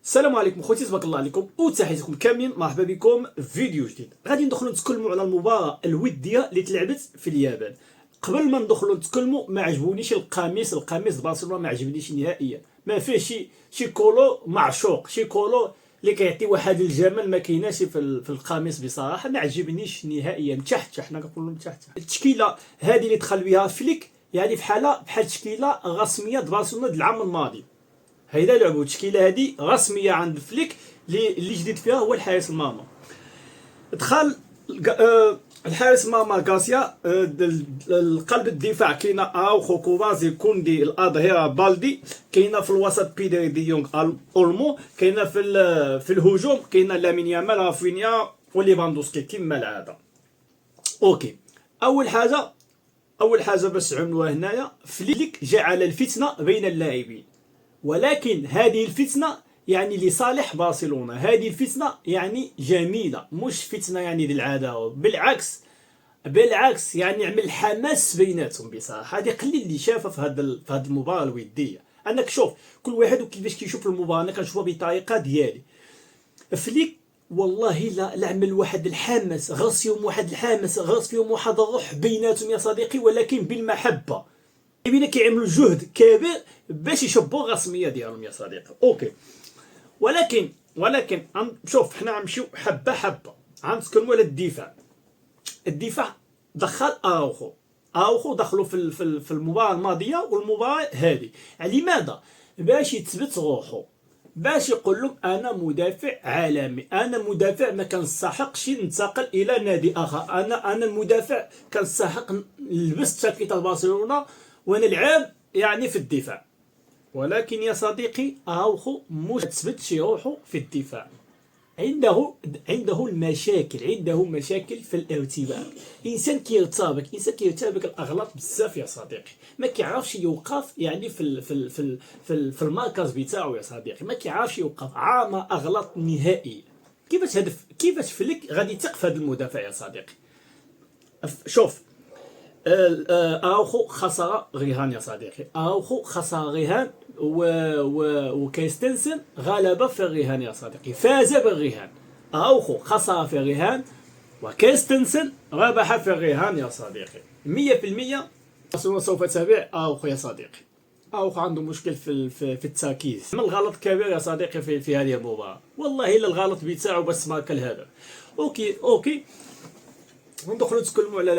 السلام عليكم خوتي، تبارك الله عليكم وتحياتكم كاملين. مرحبا بكم في فيديو جديد. غادي ندخلوا نتكلموا على المباراه الوديه اللي تلعبت في اليابان. قبل ما ندخلوا نتكلموا، ما عجبونيش القميص برشلونه، ما عجبنيش نهائيا. ما فيه شي كولو معشوق، شي كولو اللي كيعطي واحد الجمال ما كايناش في القميص. بصراحه ما عجبنيش نهائيا. متشحتح، حنا كنقولوا متشحتح. التشكيله هذه اللي دخل بها فليك يعني بحال تشكيله رسميه برشلونه العام الماضي. هيدا لعبوا التشكيله هذه رسميه عند فليك. اللي جديد فيها هو الحارس المرمى. دخل الحارس المرمى غاسيا. القلب الدفاع كاينه اراوخو، كوفازي، كوندي، الاظهره بالدي. كاينه في الوسط بيدري، دي يونغ، اولمو. كاينه في الهجوم كاينه لامين يامال، رافينيا وليفاندوسكي كما العاده. اوكي، اول حاجه باش عملوها هنايا، فليك جعل الفتنه بين اللاعبين، ولكن هذه الفتنة يعني لصالح برشلونة. هذه الفتنة يعني جميلة، مش فتنة يعني ديال العداوة. بالعكس يعني عمل حماس بيناتهم. بصراحة هذه قليل اللي شافها في هذه المباراة الودية. انا كشوف كل واحد وكيفاش كيشوف المباراة، انا كنشوفها بطريقة ديالي. فليك والله لا عمل واحد الحماس، غرس فيهم واحد الروح بيناتهم يا صديقي، ولكن بالمحبة. بينا كيعملوا جهد كبير باش يشبوا الرسميه ديالهم يا صديقي. اوكي، ولكن شوف، حنا غنمشيو حبه غنتكلموا على الدفاع. دخل اراوخو دخلوا في المباراه الماضيه والمباراه هذه. لماذا؟ باش يثبت روحه، باش يقول لهم انا مدافع عالمي، انا مدافع ما كنستحقش ننتقل الى نادي اخر، انا المدافع كنستحق نلبس تيشيرت برشلونه ونلعب يعني في الدفاع. ولكن يا صديقي اراوخو مش تثبتش روحه في الدفاع. عنده مشاكل في الارتباك. انسان كيرتبك الاغلاط بزاف يا صديقي. ما كيعرفش يوقف يعني في المركز بتاعه يا صديقي. ما كيعرفش يوقف، عامه اغلاط نهائي. كيفاش فليك غادي يثق في هذا المدافع يا صديقي؟ شوف، اراوخو خسر رهان يا صديقي. وكريستنسن غلب في الرهان يا صديقي، فاز بالرهان. اراوخو خسر في الرهان، وكريستنسن ربح في الرهان يا صديقي. 100% سوف تبيع اراوخو يا صديقي. اراوخو عنده مشكل في التركيز. من الغلط كبير يا صديقي في هذه المباراة. والله الا الغلط بتاعه بس مارك الهدف. اوكي ندخلوا نتكلموا على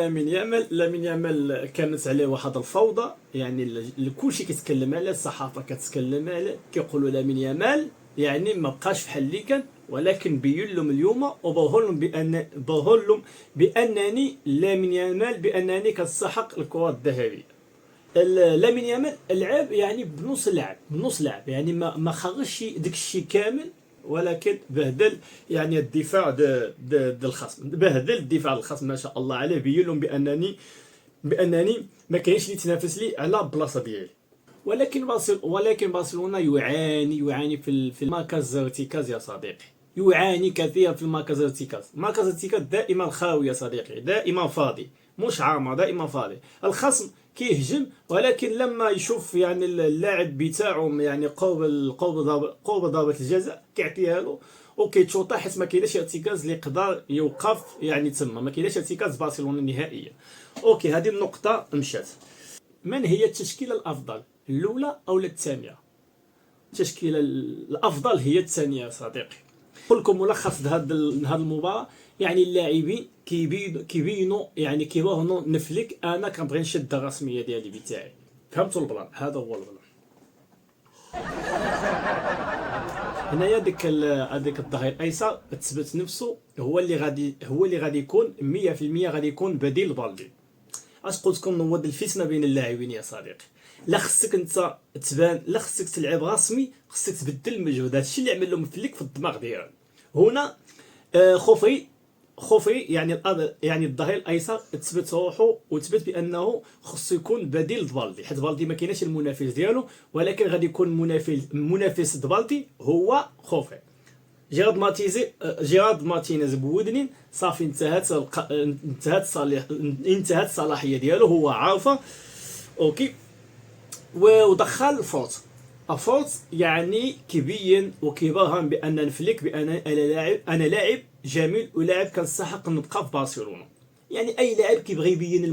لامين يامال. كانت عليه واحد الفوضى، يعني كلشي كيتكلم عليه، الصحافه كتكلم عليه، كيقولوا لامين يامال يعني ما بقاش بحال اللي كان. ولكن بين لهم اليوم وبرهن لهم بانني لامين يامال بانني كنستحق الكره الذهبيه. لامين يامال لعب يعني بنص لعب يعني ما خرجش داك الشيء كامل، ولكن بهدل يعني الدفاع د الخصم، بهدل الدفاع الخصم. ما شاء الله عليه، بين لهم بانني ما كاينش اللي يتنافس لي على بلاصه ديالي. ولكن برشلونه يعاني في المركز ارتكاز يا صديقي. يعاني كثيرا في المركز ارتكاز دائما خاوي يا صديقي، دائما فاضي، مش عامر، دائما فاضي. الخصم كيهجم، ولكن لما يشوف يعني اللاعب بتاعهم يعني قرب ضربه الجزاء كيعطيها له وكيتشوطها، حيت ما كايناش ارتكاز اللي يقدر يوقف يعني تما. ما كايناش ارتكاز برشلونه نهائيا. اوكي، هذه النقطه مشات. من هي التشكيله الافضل، الاولى او الثانيه؟ التشكيله الافضل هي الثانيه يا صديقي. نقول لكم ملخص هذه المباراه. يعني اللاعبين كيبينوا يعني كيبانوا نفلك انا كنبغي نشد الرسميه ديالي بتاعي. فهمتوا البلان؟ هذا هو البلان. هنايا هذيك الظهير الايسر تثبت نفسه، هو اللي غادي يكون 100% غادي يكون بديل بالدي. اش قلت لكم، نوض الفتنه بين اللاعبين يا صديقي. لا خصك انت تبان، لا خصك تلعب رسمي، خصك تبدل المجهود. هادشي اللي عمل لهم فليك في الدماغ ديالو هنا. خوفي يعني الظهير الايسر تثبت روحه وتثبت بانه خصو يكون بديل دبالدي، حيت بالدي ما كايناش المنافس ديالو، ولكن غادي يكون منافس دبالدي هو خوفي. جيرارد مارتينيز بودنين صافي انتهت الصلاحيه ديالو، هو عارفه. اوكي، ودخل فوت افورت يعني كيبين وكيبرهن بان فليك بان انا لاعب جميل ولاعب كنستحق نبقى في برشلونه. يعني اي لاعب كيبغي يبين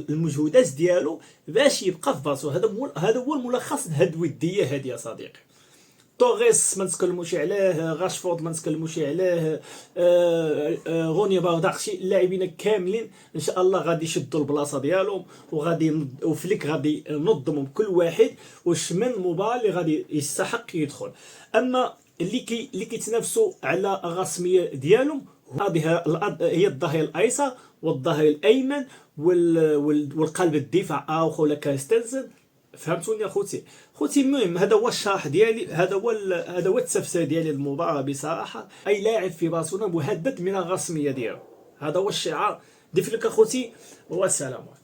المجهودات ديالو باش يبقى في برشلونه. هذا هو الملخص لهاد الوديه هذه يا صديقي. طوغيس ما نتكلموش عليه، راشفورد ما نتكلموش عليه، غوني داكشي اللاعبين كاملين ان شاء الله غادي يشدوا البلاصه ديالهم، وفليك غادي ينظمهم كل واحد واش من مباراه اللي غادي يستحق يدخل. اما اللي كيتنافسوا على الرسميه ديالهم هذه هي الظهير الايسر والظهير الايمن والقلب الدفاع اخو ولا كريستنسن. فهمتوني خوتي المهم هذا هو الشرح ديالي، هذا هو التفسير ديالي للمباراه. بصراحه اي لاعب في برشلونه مهدد من الرسميه ديالو، هذا هو الشعار. ضيف لك اخوتي والسلام عليكم.